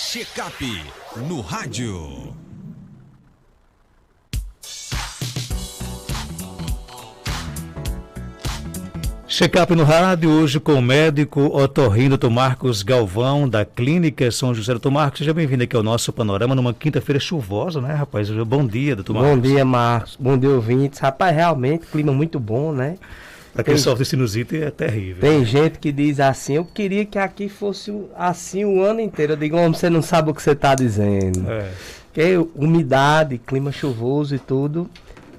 Check-up no rádio. Check-up no rádio, hoje com o médico otorrino Dr. Marcos Galvão, da Clínica São José. Dr. Marcos, seja bem-vindo aqui ao nosso panorama numa quinta-feira chuvosa, né, rapaz? Bom dia, Dr. Marcos. Bom dia, Marcos. Bom dia, ouvintes. Rapaz, realmente, clima muito bom, né? Para quem sofre de sinusite é terrível. Tem gente que diz assim, eu queria que aqui fosse assim o ano inteiro. Eu digo, você não sabe o que você está dizendo. Porque umidade, clima chuvoso e tudo,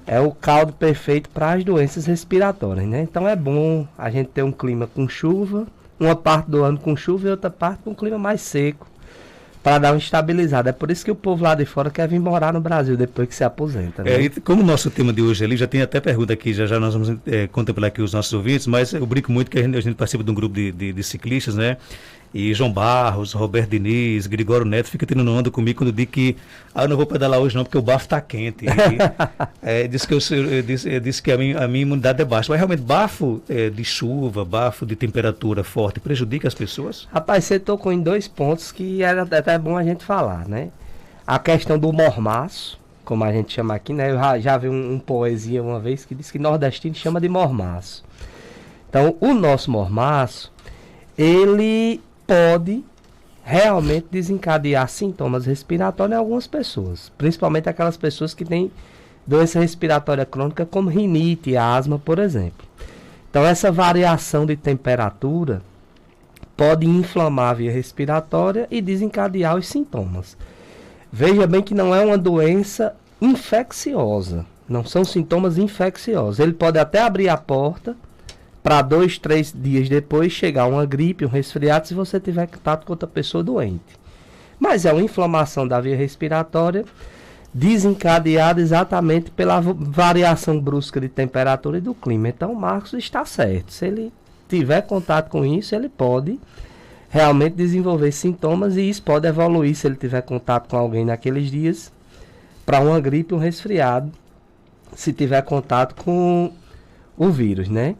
é o caldo perfeito para as doenças respiratórias, né? Então é bom a gente ter um clima com chuva, uma parte do ano com chuva e outra parte com clima mais seco, para dar uma estabilizada. É por isso que o povo lá de fora quer vir morar no Brasil depois que se aposenta, né? E como o nosso tema de hoje ali, já tem até pergunta aqui, já nós vamos contemplar aqui os nossos ouvintes, mas eu brinco muito que a gente participa de um grupo de ciclistas, né? E João Barros, Roberto Diniz, Gregório Neto fica tirando onda comigo quando eu digo que eu não vou pedalar hoje não, porque o bafo está quente. Diz que a minha imunidade é baixa. Mas realmente bafo de chuva, bafo de temperatura forte prejudica as pessoas? Rapaz, você tocou em dois pontos que era até bom a gente falar, né? A questão do mormaço, como a gente chama aqui, né? Eu já vi um poesia uma vez que diz que nordestino chama de mormaço. Então, o nosso mormaço, ele pode realmente desencadear sintomas respiratórios em algumas pessoas, principalmente aquelas pessoas que têm doença respiratória crônica como rinite e asma, por exemplo. Então essa variação de temperatura pode inflamar a via respiratória e desencadear os sintomas. Veja bem que não é uma doença infecciosa, não são sintomas infecciosos. Ele pode até abrir a porta para 2, 3 dias depois chegar uma gripe, um resfriado, se você tiver contato com outra pessoa doente. Mas é uma inflamação da via respiratória desencadeada exatamente pela variação brusca de temperatura e do clima. Então o Marcos está certo. Se ele tiver contato com isso, ele pode realmente desenvolver sintomas e isso pode evoluir, se ele tiver contato com alguém naqueles dias, para uma gripe, um resfriado, se tiver contato com o vírus, né?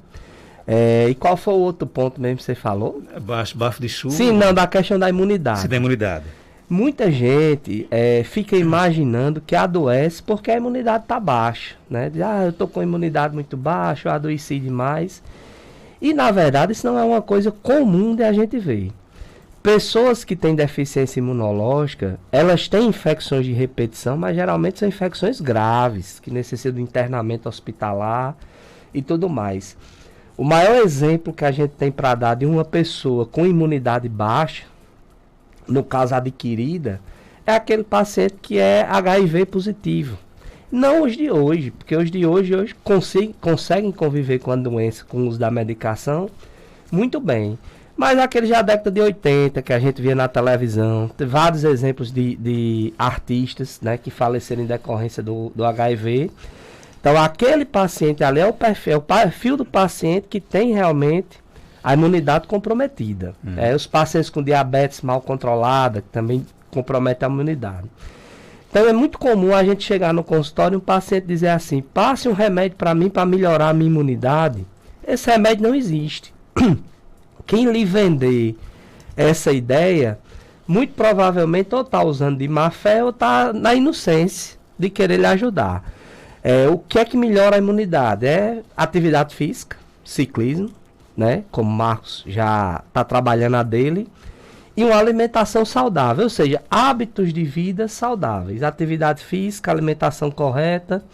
E qual foi o outro ponto mesmo que você falou? Bafo de chuva. Sim, não, da questão da imunidade. Sim, da imunidade. Muita gente fica imaginando que adoece porque a imunidade está baixa, né? Diz, eu estou com a imunidade muito baixa, eu adoeci demais. E na verdade isso não é uma coisa comum de a gente ver. Pessoas que têm deficiência imunológica, elas têm infecções de repetição, mas geralmente são infecções graves, que necessitam de internamento hospitalar e tudo mais. O maior exemplo que a gente tem para dar de uma pessoa com imunidade baixa, no caso adquirida, é aquele paciente que é HIV positivo. Não os de hoje, porque os de hoje conseguem conviver com a doença, com o uso da medicação, muito bem. Mas aqueles já da década de 80, que a gente via na televisão, tem vários exemplos de artistas, né, que faleceram em decorrência do HIV. Então, aquele paciente ali é o perfil do paciente que tem realmente a imunidade comprometida. Os pacientes com diabetes mal controlada, que também comprometem a imunidade. Então, é muito comum a gente chegar no consultório e um paciente dizer assim, passe um remédio para mim para melhorar a minha imunidade. Esse remédio não existe. Quem lhe vender essa ideia, muito provavelmente ou está usando de má fé ou está na inocência de querer lhe ajudar. O que é que melhora a imunidade? É atividade física, ciclismo, né? Como o Marcos já está trabalhando a dele, e uma alimentação saudável, ou seja, hábitos de vida saudáveis, atividade física, alimentação correta,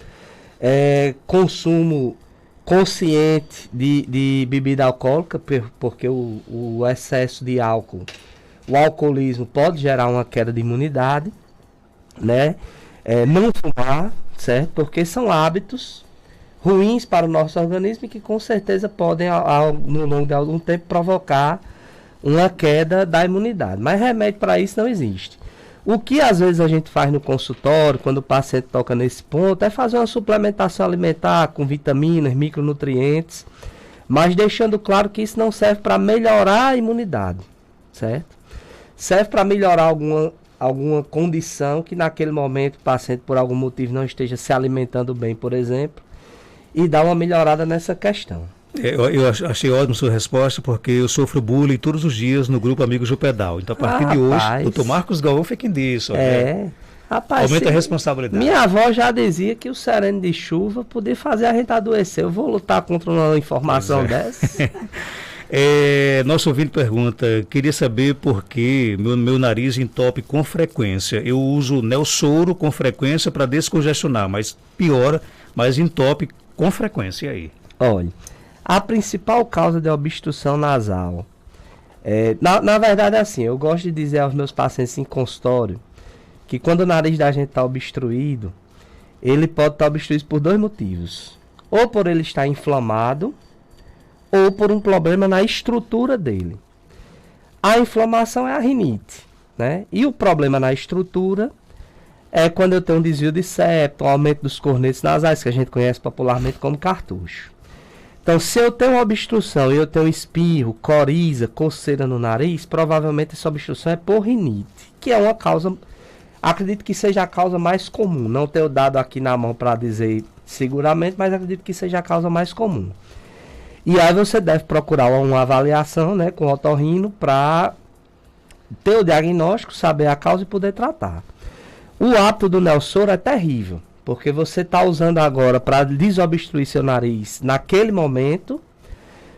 consumo consciente de bebida alcoólica, porque o excesso de álcool, o alcoolismo pode gerar uma queda de imunidade, né? Não fumar, certo? Porque são hábitos ruins para o nosso organismo e que com certeza podem, no longo de algum tempo, provocar uma queda da imunidade. Mas remédio para isso não existe. O que às vezes a gente faz no consultório, quando o paciente toca nesse ponto, é fazer uma suplementação alimentar com vitaminas, micronutrientes, mas deixando claro que isso não serve para melhorar a imunidade, certo? Serve para melhorar alguma condição que naquele momento o paciente por algum motivo não esteja se alimentando bem, por exemplo, e dar uma melhorada nessa questão. Achei ótimo sua resposta, porque eu sofro bullying todos os dias no grupo Amigos do Pedal. Então, a partir de hoje, doutor Marcos Galvão fica quem diz. Rapaz, aumenta a responsabilidade. Minha avó já dizia que o sereno de chuva podia fazer a gente adoecer. Eu vou lutar contra uma informação dessa? Nosso ouvinte pergunta, queria saber por que meu nariz entope com frequência. Eu uso Nelsoro com frequência para descongestionar, mas piora, mas entope com frequência. E aí? Olha, a principal causa de obstrução nasal, na verdade é assim, eu gosto de dizer aos meus pacientes em consultório, que quando o nariz da gente está obstruído, ele pode estar obstruído por 2 motivos. Ou por ele estar inflamado, ou por um problema na estrutura dele. A inflamação é a rinite, né? E o problema na estrutura é quando eu tenho um desvio de septo, um aumento dos cornetos nasais, que a gente conhece popularmente como cartucho. Então, se eu tenho uma obstrução e eu tenho espirro, coriza, coceira no nariz, provavelmente essa obstrução é por rinite, que é uma causa, acredito que seja a causa mais comum. Não tenho dado aqui na mão para dizer seguramente, mas acredito que seja a causa mais comum. E aí você deve procurar uma avaliação, né, com o otorrino para ter o diagnóstico, saber a causa e poder tratar. O hábito do Nelsoro é terrível, porque você está usando agora para desobstruir seu nariz naquele momento,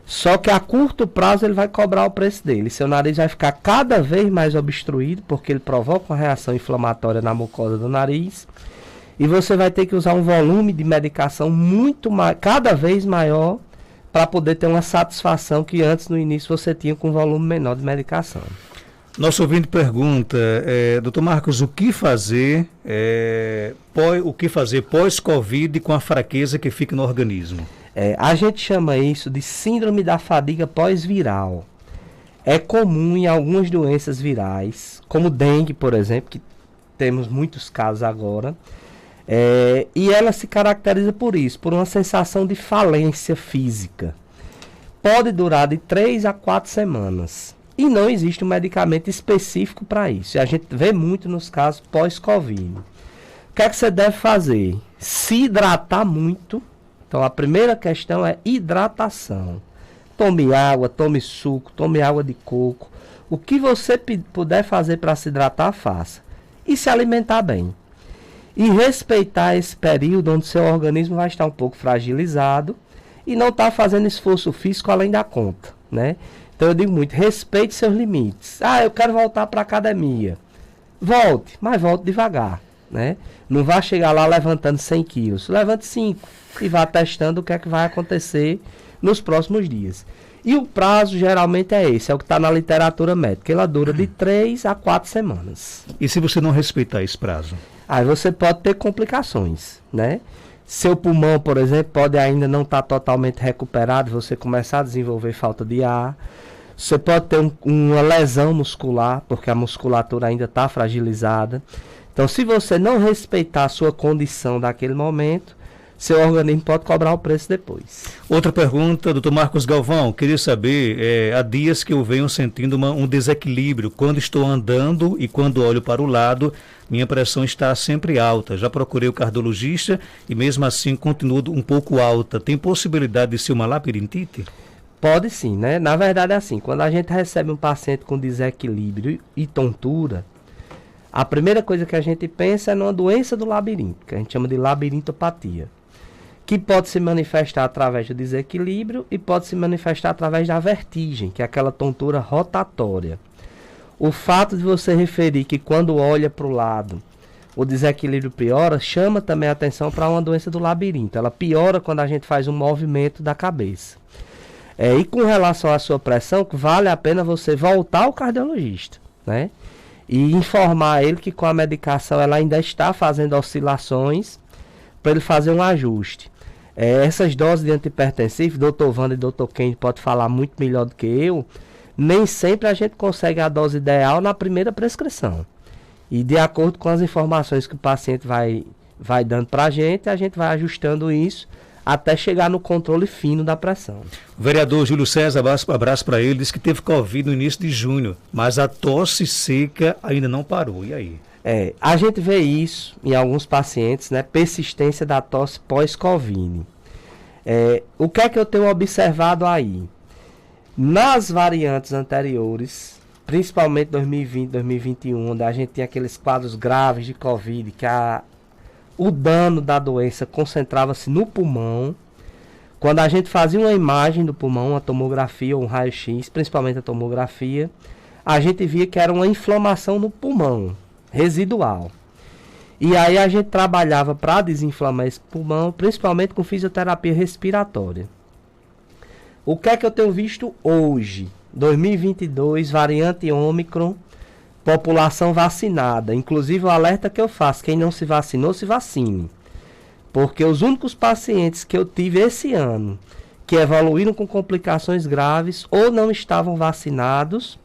só que a curto prazo ele vai cobrar o preço dele. Seu nariz vai ficar cada vez mais obstruído, porque ele provoca uma reação inflamatória na mucosa do nariz, e você vai ter que usar um volume de medicação cada vez maior, para poder ter uma satisfação que antes, no início, você tinha com um volume menor de medicação. Nosso ouvinte pergunta, doutor Marcos, o que fazer pós-Covid com a fraqueza que fica no organismo? A gente chama isso de síndrome da fadiga pós-viral. É comum em algumas doenças virais, como dengue, por exemplo, que temos muitos casos agora. E ela se caracteriza por isso, por uma sensação de falência física. Pode durar de 3 a 4 semanas. E não existe um medicamento específico para isso. E a gente vê muito nos casos pós-Covid. O que é que você deve fazer? Se hidratar muito. Então a primeira questão é hidratação. Tome água, tome suco, tome água de coco. O que você puder fazer para se hidratar, faça. E se alimentar bem. E respeitar esse período onde seu organismo vai estar um pouco fragilizado e não estar fazendo esforço físico além da conta, né? Então eu digo muito, respeite seus limites. Eu quero voltar para a academia. Volte, mas volte devagar, né? Não vá chegar lá levantando 100 quilos. Levante 5 e vá testando o que é que vai acontecer nos próximos dias. E o prazo geralmente é esse, é o que está na literatura médica. Ela dura de 3 a 4 semanas. E se você não respeitar esse prazo? Aí você pode ter complicações, né? Seu pulmão, por exemplo, pode ainda não estar totalmente recuperado, você começar a desenvolver falta de ar. Você pode ter uma lesão muscular, porque a musculatura ainda está fragilizada. Então, se você não respeitar a sua condição daquele momento, seu organismo pode cobrar o preço depois. Outra pergunta, doutor Marcos Galvão, queria saber, há dias que eu venho sentindo um desequilíbrio. Quando estou andando e quando olho para o lado, minha pressão está sempre alta. Já procurei o cardiologista e mesmo assim continua um pouco alta. Tem possibilidade de ser uma labirintite? Pode sim, né? Na verdade é assim, quando a gente recebe um paciente com desequilíbrio e tontura, a primeira coisa que a gente pensa é numa doença do labirinto, que a gente chama de labirintopatia, que pode se manifestar através do desequilíbrio e pode se manifestar através da vertigem, que é aquela tontura rotatória. O fato de você referir que quando olha para o lado o desequilíbrio piora, chama também a atenção para uma doença do labirinto. Ela piora quando a gente faz um movimento da cabeça. E com relação à sua pressão, vale a pena você voltar ao cardiologista, né? E informar ele que com a medicação ela ainda está fazendo oscilações para ele fazer um ajuste. Essas doses de antihipertensivo, Dr. Wanda e Dr. Ken pode falar muito melhor do que eu, nem sempre a gente consegue a dose ideal na primeira prescrição. E de acordo com as informações que o paciente vai dando para a gente vai ajustando isso até chegar no controle fino da pressão. O vereador Júlio César, abraço para ele, disse que teve Covid no início de junho, mas a tosse seca ainda não parou. E aí? A gente vê isso em alguns pacientes, né? Persistência da tosse pós-Covid. O que é que eu tenho observado aí? Nas variantes anteriores, principalmente 2020, 2021, onde a gente tinha aqueles quadros graves de Covid, que o dano da doença concentrava-se no pulmão. Quando a gente fazia uma imagem do pulmão, uma tomografia ou um raio-x, principalmente a tomografia, a gente via que era uma inflamação no pulmão, residual. E aí a gente trabalhava para desinflamar esse pulmão, principalmente com fisioterapia respiratória. O que é que eu tenho visto hoje? 2022, variante Ômicron, população vacinada. Inclusive o alerta que eu faço, quem não se vacinou, se vacine. Porque os únicos pacientes que eu tive esse ano, que evoluíram com complicações graves, ou não estavam vacinados,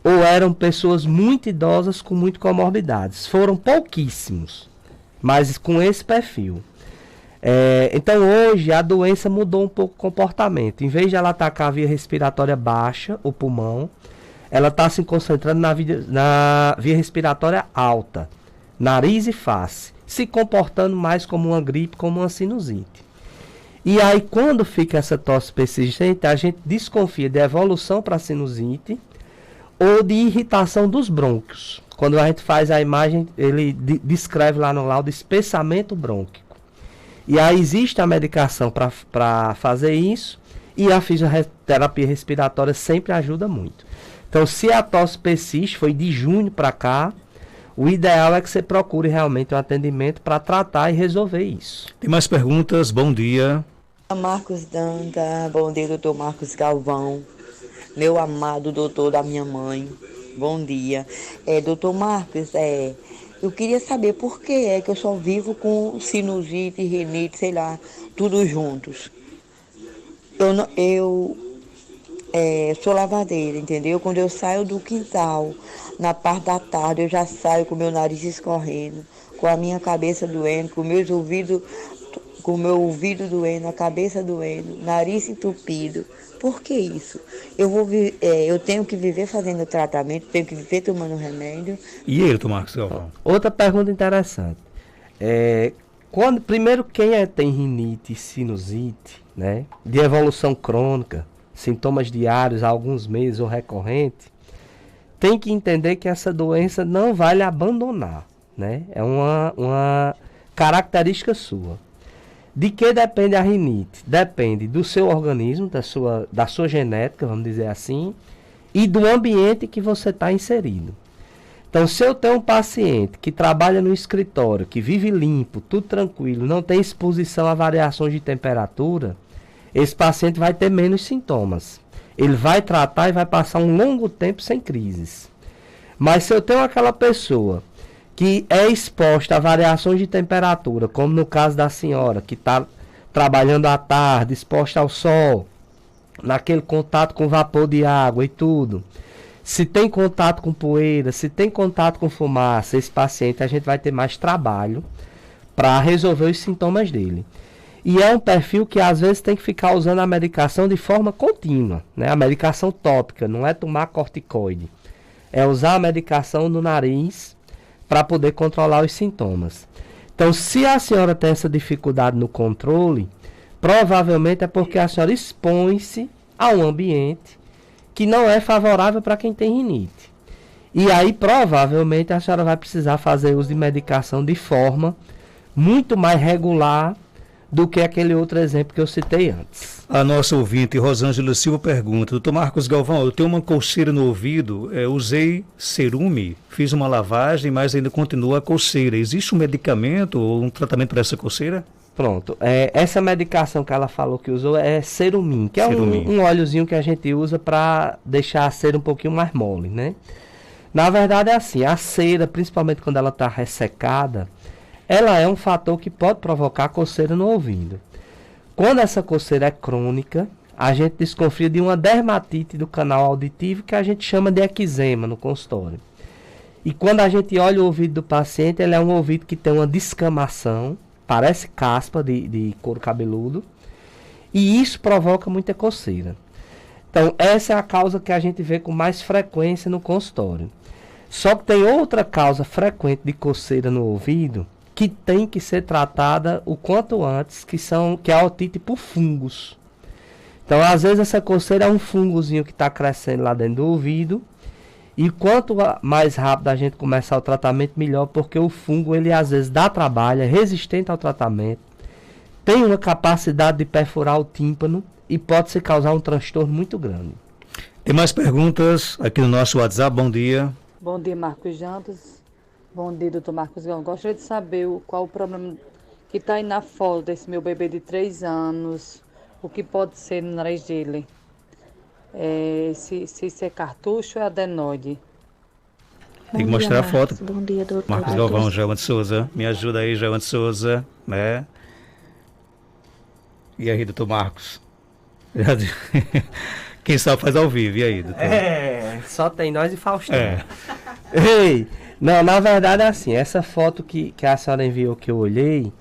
ou eram pessoas muito idosas com muitas comorbidades. Foram pouquíssimos, mas com esse perfil. Então hoje a doença mudou um pouco o comportamento. Em vez de ela atacar a via respiratória baixa, o pulmão, ela está se concentrando na via respiratória alta, nariz e face, se comportando mais como uma gripe, como uma sinusite. E aí quando fica essa tosse persistente, a gente desconfia de evolução para sinusite ou de irritação dos brônquios. Quando a gente faz a imagem, ele descreve lá no laudo espessamento brônquico. E aí existe a medicação para fazer isso, e a fisioterapia respiratória sempre ajuda muito. Então, se a tosse persiste, foi de junho para cá, o ideal é que você procure realmente um atendimento para tratar e resolver isso. Tem mais perguntas? Bom dia. Marcos Danda, bom dia, doutor Marcos Galvão, meu amado doutor da minha mãe, bom dia. Doutor Marcos, eu queria saber por que é que eu só vivo com sinusite, rinite, sei lá, tudo juntos. Eu sou lavadeira, entendeu? Quando eu saio do quintal, na parte da tarde, eu já saio com o meu nariz escorrendo, com a minha cabeça doendo, com meus ouvidos, com o meu ouvido doendo, a cabeça doendo, nariz entupido. Por que isso? Eu tenho que viver fazendo tratamento, tenho que viver tomando remédio. E ele, doutor Marcos Galvão? Outra pergunta interessante. Primeiro, quem tem rinite e sinusite, né, de evolução crônica, sintomas diários há alguns meses ou recorrente, tem que entender que essa doença não vai lhe abandonar, né? É uma característica sua. De que depende a rinite? Depende do seu organismo, da sua genética, vamos dizer assim, e do ambiente que você está inserido. Então, se eu tenho um paciente que trabalha no escritório, que vive limpo, tudo tranquilo, não tem exposição a variações de temperatura, esse paciente vai ter menos sintomas. Ele vai tratar e vai passar um longo tempo sem crises. Mas se eu tenho aquela pessoa que é exposta a variações de temperatura, como no caso da senhora, que está trabalhando à tarde, exposta ao sol, naquele contato com vapor de água e tudo, se tem contato com poeira, se tem contato com fumaça, esse paciente a gente vai ter mais trabalho para resolver os sintomas dele. E é um perfil que às vezes tem que ficar usando a medicação de forma contínua, né? A medicação tópica, não é tomar corticoide, é usar a medicação no nariz para poder controlar os sintomas. Então, se a senhora tem essa dificuldade no controle, provavelmente é porque a senhora expõe-se a um ambiente que não é favorável para quem tem rinite. E aí, provavelmente, a senhora vai precisar fazer uso de medicação de forma muito mais regular do que aquele outro exemplo que eu citei antes. A nossa ouvinte, Rosângela Silva, pergunta: doutor Marcos Galvão, eu tenho uma coceira no ouvido, usei cerume, fiz uma lavagem, mas ainda continua a coceira. Existe um medicamento ou um tratamento para essa coceira? Pronto, essa medicação que ela falou que usou é Cerumin, que é um óleozinho que a gente usa para deixar a cera um pouquinho mais mole, né? Na verdade é assim, a cera, principalmente quando ela está ressecada, ela é um fator que pode provocar coceira no ouvido. Quando essa coceira é crônica, a gente desconfia de uma dermatite do canal auditivo que a gente chama de eczema no consultório. E quando a gente olha o ouvido do paciente, ele é um ouvido que tem uma descamação, parece caspa de couro cabeludo, e isso provoca muita coceira. Então, essa é a causa que a gente vê com mais frequência no consultório. Só que tem outra causa frequente de coceira no ouvido, que que tem que ser tratada o quanto antes, que é a otite por fungos. Então, às vezes, essa coceira é um fungozinho que está crescendo lá dentro do ouvido. E quanto mais rápido a gente começar o tratamento, melhor, porque o fungo, ele às vezes dá trabalho, é resistente ao tratamento, tem uma capacidade de perfurar o tímpano e pode se causar um transtorno muito grande. Tem mais perguntas aqui no nosso WhatsApp. Bom dia. Bom dia, Marcos Jantos. Bom dia, doutor Marcos Gão. Gostaria de saber qual o problema que está aí na foto desse meu bebê de 3 anos, o que pode ser no nariz dele. Se isso é cartucho ou é adenoide. Tem que mostrar a foto. Bom dia, doutor. Marcos Galvão, João de Souza. Me ajuda aí, João de Souza, né? E aí, doutor Marcos? Quem sabe faz ao vivo, e aí, doutor? Só tem nós e Faustão. Ei, não, na verdade é assim, essa foto que a senhora enviou que eu olhei,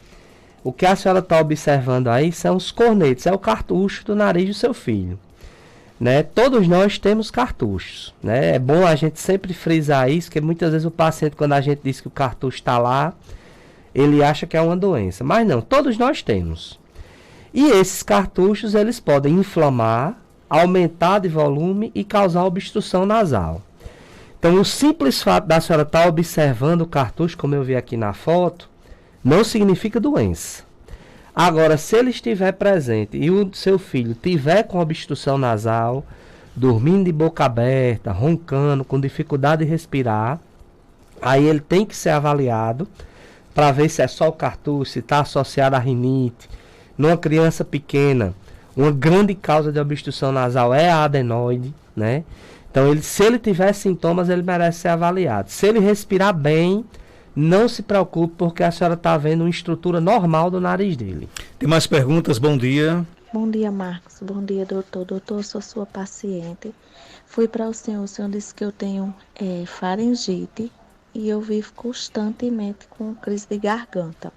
o que a senhora está observando aí são os cornetos, é o cartucho do nariz do seu filho. Né? Todos nós temos cartuchos, né? É bom a gente sempre frisar isso, porque muitas vezes o paciente, quando a gente diz que o cartucho está lá, ele acha que é uma doença. Mas não, todos nós temos. E esses cartuchos, eles podem inflamar, aumentar de volume e causar obstrução nasal. Então, o simples fato da senhora estar observando o cartucho, como eu vi aqui na foto, não significa doença. Agora, se ele estiver presente e o seu filho tiver com obstrução nasal, dormindo de boca aberta, roncando, com dificuldade de respirar, aí ele tem que ser avaliado para ver se é só o cartucho, se está associado à rinite. Numa criança pequena, uma grande causa de obstrução nasal é a adenoide, né? Então, se ele tiver sintomas, ele merece ser avaliado. Se ele respirar bem, não se preocupe, porque a senhora está vendo uma estrutura normal do nariz dele. Tem mais perguntas? Bom dia. Bom dia, Marcos. Bom dia, doutor. Doutor, eu sou sua paciente. Fui para o senhor disse que eu tenho faringite e eu vivo constantemente com crise de garganta.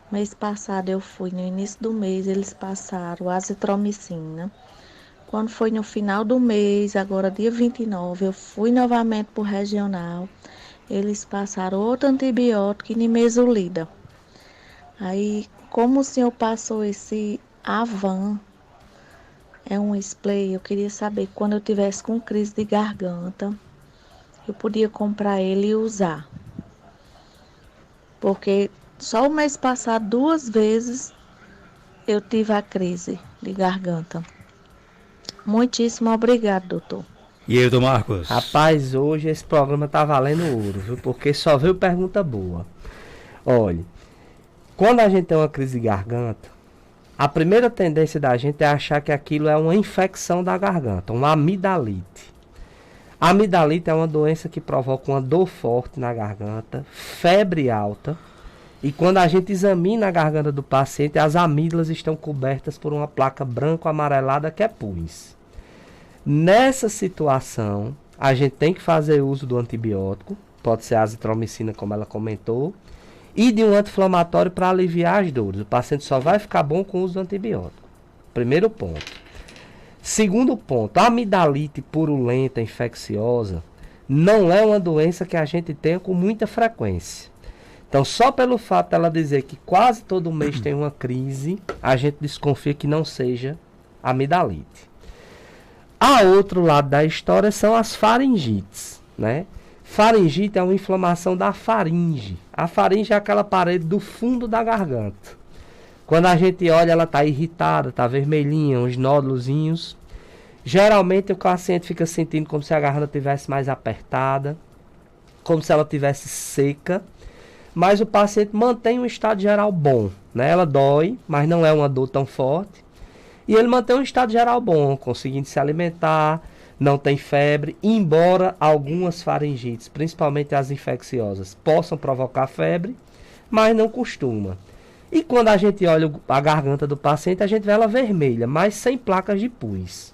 Mês passado eu fui, no início do mês, eles passaram azitromicina. Quando foi no final do mês, agora dia 29, eu fui novamente para o regional. Eles passaram outro antibiótico e nimesulida. Aí, como o senhor passou esse Avan, é um spray, eu queria saber, quando eu tivesse com crise de garganta, eu podia comprar ele e usar. Porque só o mês passado, 2 vezes, eu tive a crise de garganta. Muitíssimo obrigado, doutor. E aí, doutor Marcos? Rapaz, hoje esse programa tá valendo ouro, viu? Porque só veio pergunta boa. Olha, quando a gente tem uma crise de garganta, a primeira tendência da gente é achar que aquilo é uma infecção da garganta, uma amidalite. A amidalite é uma doença que provoca uma dor forte na garganta, febre alta, e quando a gente examina a garganta do paciente, as amígdalas estão cobertas por uma placa branco-amarelada que é pus. Nessa situação, a gente tem que fazer uso do antibiótico, pode ser a azitromicina, como ela comentou, e de um anti-inflamatório para aliviar as dores. O paciente só vai ficar bom com o uso do antibiótico. Primeiro ponto. Segundo ponto, a amidalite purulenta infecciosa não é uma doença que a gente tenha com muita frequência. Então, só pelo fato dela dizer que quase todo mês tem uma crise, a gente desconfia que não seja amidalite. A outro lado da história são as faringites, né? Faringite é uma inflamação da faringe. A faringe é aquela parede do fundo da garganta. Quando a gente olha, ela está irritada, está vermelhinha, uns nódulozinhos. Geralmente o paciente fica sentindo como se a garganta estivesse mais apertada, como se ela estivesse seca. Mas o paciente mantém um estado geral bom, né? Ela dói, mas não é uma dor tão forte. E ele mantém um estado geral bom, conseguindo se alimentar, não tem febre, embora algumas faringites, principalmente as infecciosas, possam provocar febre, mas não costuma. E quando a gente olha a garganta do paciente, a gente vê ela vermelha, mas sem placas de pus.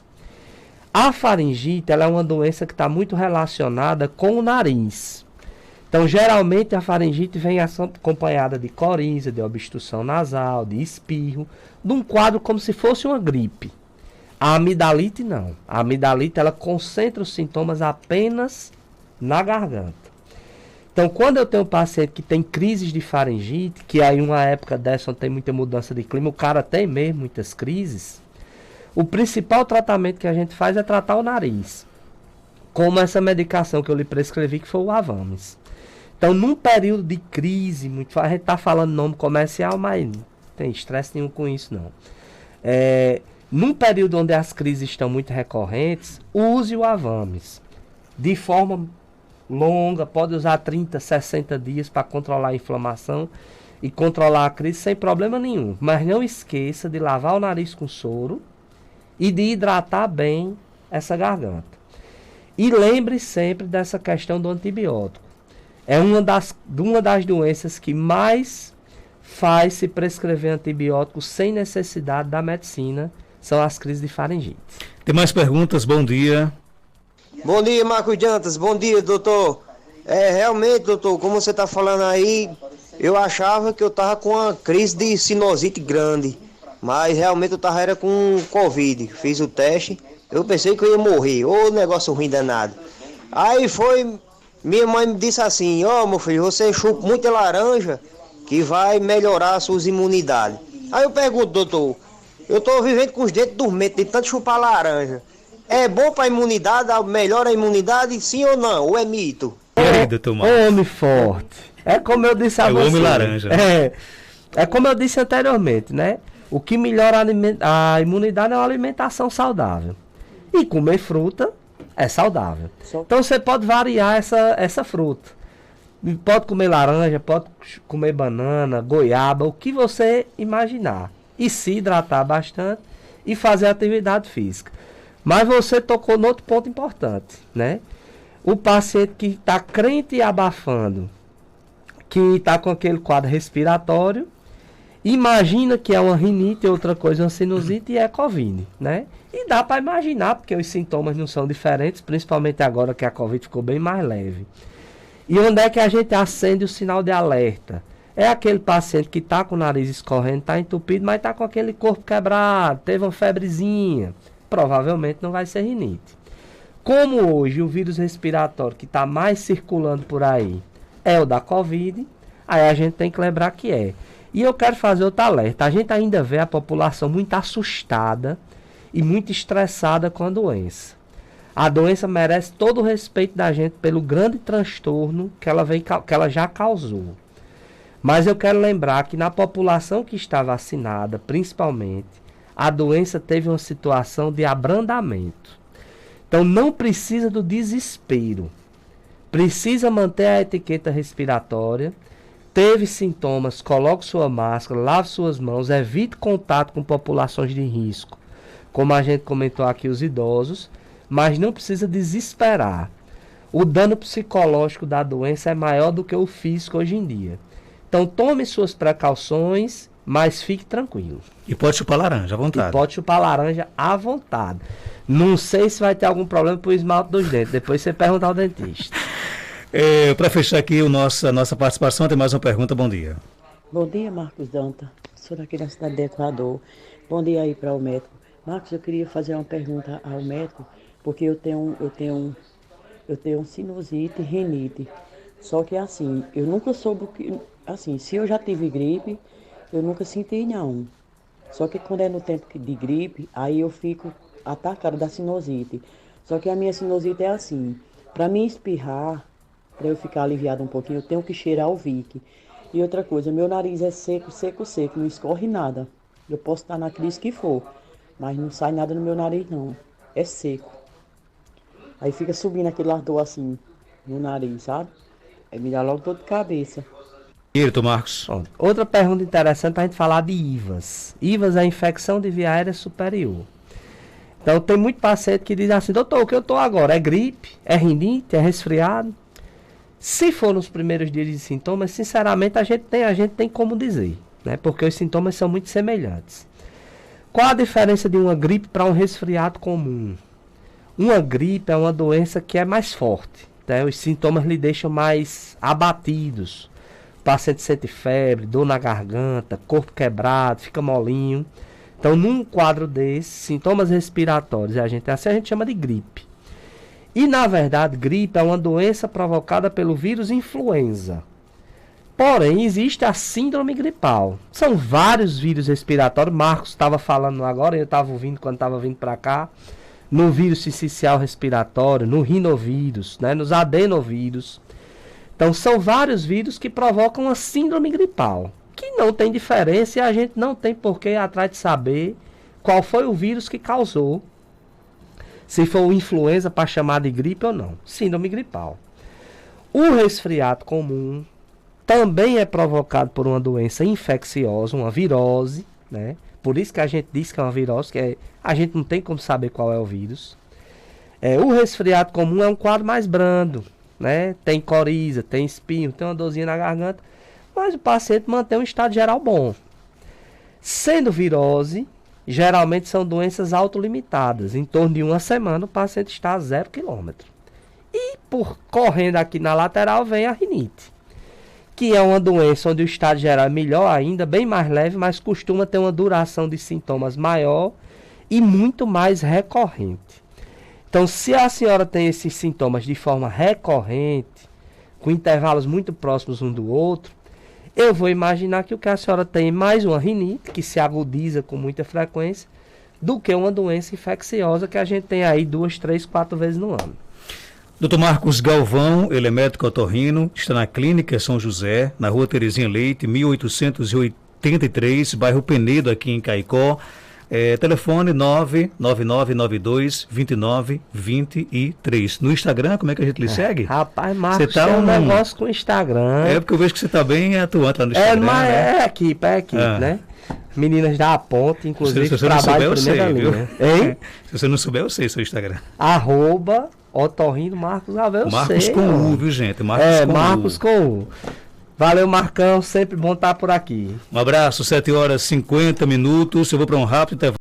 A faringite, ela é uma doença que está muito relacionada com o nariz. Então, geralmente, a faringite vem acompanhada de coriza, de obstrução nasal, de espirro, de um quadro como se fosse uma gripe. A amidalite, não. A amidalite, ela concentra os sintomas apenas na garganta. Então, quando eu tenho um paciente que tem crises de faringite, que aí uma época dessa onde tem muita mudança de clima, o cara tem mesmo muitas crises, o principal tratamento que a gente faz é tratar o nariz. Como essa medicação que eu lhe prescrevi, que foi o Avames. Então, num período de crise, a gente está falando nome comercial, mas não tem estresse nenhum com isso, não. Num período onde as crises estão muito recorrentes, use o Avames. De forma longa, pode usar 30, 60 dias para controlar a inflamação e controlar a crise sem problema nenhum. Mas não esqueça de lavar o nariz com soro e de hidratar bem essa garganta. E lembre sempre dessa questão do antibiótico. É uma das doenças que mais faz se prescrever antibiótico sem necessidade da medicina, são as crises de faringite. Tem mais perguntas? Bom dia. Bom dia, Marcos Dantas. Bom dia, doutor. Realmente, doutor, como você está falando aí, eu achava que eu estava com uma crise de sinusite grande, mas realmente eu estava era com Covid. Fiz o teste, eu pensei que eu ia morrer. Ô, negócio ruim danado. Aí minha mãe me disse assim: ó, meu filho, você chupa muita laranja que vai melhorar as suas imunidades. Aí eu pergunto, doutor, eu estou vivendo com os dentes dormentes de tanto chupar laranja. É bom para a imunidade, melhora a imunidade, sim ou não? Ou é mito? E aí, doutor Marcos? Homem forte. É como eu disse a você. É o homem laranja. É como eu disse anteriormente, né? O que melhora a imunidade é uma alimentação saudável. E comer fruta é saudável. Então você pode variar essa fruta. Pode comer laranja, pode comer banana, goiaba, o que você imaginar. E se hidratar bastante e fazer atividade física. Mas você tocou no outro ponto importante, né? O paciente que está crente e abafando, que está com aquele quadro respiratório, imagina que é uma rinite, outra coisa, uma sinusite e é Covid, né? E dá para imaginar, porque os sintomas não são diferentes, principalmente agora que a Covid ficou bem mais leve. E onde é que a gente acende o sinal de alerta? É aquele paciente que está com o nariz escorrendo, está entupido, mas está com aquele corpo quebrado, teve uma febrezinha. Provavelmente não vai ser rinite. Como hoje o vírus respiratório que está mais circulando por aí é o da Covid, aí a gente tem que lembrar que é. E eu quero fazer outro alerta. A gente ainda vê a população muito assustada e muito estressada com a doença. A doença merece todo o respeito da gente pelo grande transtorno que ela já causou. Mas eu quero lembrar que na população que está vacinada, principalmente, a doença teve uma situação de abrandamento. Então não precisa do desespero. Precisa manter a etiqueta respiratória. Teve sintomas, coloque sua máscara, lave suas mãos, evite contato com populações de risco, como a gente comentou aqui, os idosos, mas não precisa desesperar. O dano psicológico da doença é maior do que o físico hoje em dia. Então tome suas precauções, mas fique tranquilo. E pode chupar laranja à vontade. E pode chupar laranja à vontade. Não sei se vai ter algum problema pro esmalte dos dentes. Depois você pergunta ao dentista. Para fechar aqui a nossa participação, tem mais uma pergunta. Bom dia. Bom dia, Marcos Danta. Sou daqui da cidade de Equador. Bom dia aí para o médico. Marcos, eu queria fazer uma pergunta ao médico, porque eu tenho sinusite e rinite. Só que assim, eu nunca soube o que... Assim, se eu já tive gripe, eu nunca senti não. Só que quando é no tempo de gripe, aí eu fico atacado da sinusite. Só que a minha sinusite é assim, para mim espirrar, para eu ficar aliviado um pouquinho, eu tenho que cheirar o Vick. E outra coisa, meu nariz é seco, não escorre nada. Eu posso estar na crise que for, mas não sai nada no meu nariz não, é seco. Aí fica subindo aquele ardor assim, no nariz, sabe? Aí me dá logo dor de cabeça. E aí, Marcos? Outra pergunta interessante para a gente falar de IVAS. IVAS é infecção de via aérea superior. Então tem muito paciente que diz assim: doutor, o que eu estou agora? É gripe? É rinite? É resfriado? Se for nos primeiros dias de sintomas, sinceramente a gente tem como dizer, né? Porque os sintomas são muito semelhantes. Qual a diferença de uma gripe para um resfriado comum? Uma gripe é uma doença que é mais forte, né? Os sintomas lhe deixam mais abatidos. O paciente sente febre, dor na garganta, corpo quebrado, fica molinho. Então, num quadro desses, sintomas respiratórios, a gente chama de gripe. E, na verdade, gripe é uma doença provocada pelo vírus influenza. Porém, existe a síndrome gripal. São vários vírus respiratórios. Marcos estava falando agora, eu estava ouvindo quando estava vindo para cá. No vírus sincicial respiratório, no rinovírus, né, nos adenovírus. Então, são vários vírus que provocam uma síndrome gripal, que não tem diferença e a gente não tem por que ir atrás de saber qual foi o vírus que causou. Se foi o influenza para chamar de gripe ou não. Síndrome gripal. O resfriado comum também é provocado por uma doença infecciosa, uma virose, né? Por isso que a gente diz que é uma virose, a gente não tem como saber qual é o vírus. O resfriado comum é um quadro mais brando, né? Tem coriza, tem espinho, tem uma dorzinha na garganta, mas o paciente mantém um estado geral bom. Sendo virose, geralmente são doenças autolimitadas. Em torno de uma semana o paciente está a 0 km. E correndo aqui na lateral vem a rinite, que é uma doença onde o estado geral é melhor ainda, bem mais leve, mas costuma ter uma duração de sintomas maior e muito mais recorrente. Então, se a senhora tem esses sintomas de forma recorrente, com intervalos muito próximos um do outro, eu vou imaginar que o que a senhora tem é mais uma rinite, que se agudiza com muita frequência, do que uma doença infecciosa que a gente tem aí 2, 3, 4 vezes no ano. Dr. Marcos Galvão, ele é médico otorrino, está na Clínica São José, na Rua Terezinha Leite, 1883, bairro Penedo, aqui em Caicó. Telefone 999922923. No Instagram, como é que a gente lhe segue? Rapaz, Marcos, tem um negócio com o Instagram. Porque eu vejo que você está bem atuante lá no Instagram. Mas né? é equipe, né? Meninas da Ponte, inclusive, se você não souber, eu sei, viu? Hein? Se você não souber, eu sei seu Instagram. @otorrino Marcos Galvão, eu Marcos sei. com U, viu, gente? Marcos com U. Valeu, Marcão, sempre bom estar por aqui. Um abraço, 7h50. Eu vou para um rápido intervalo.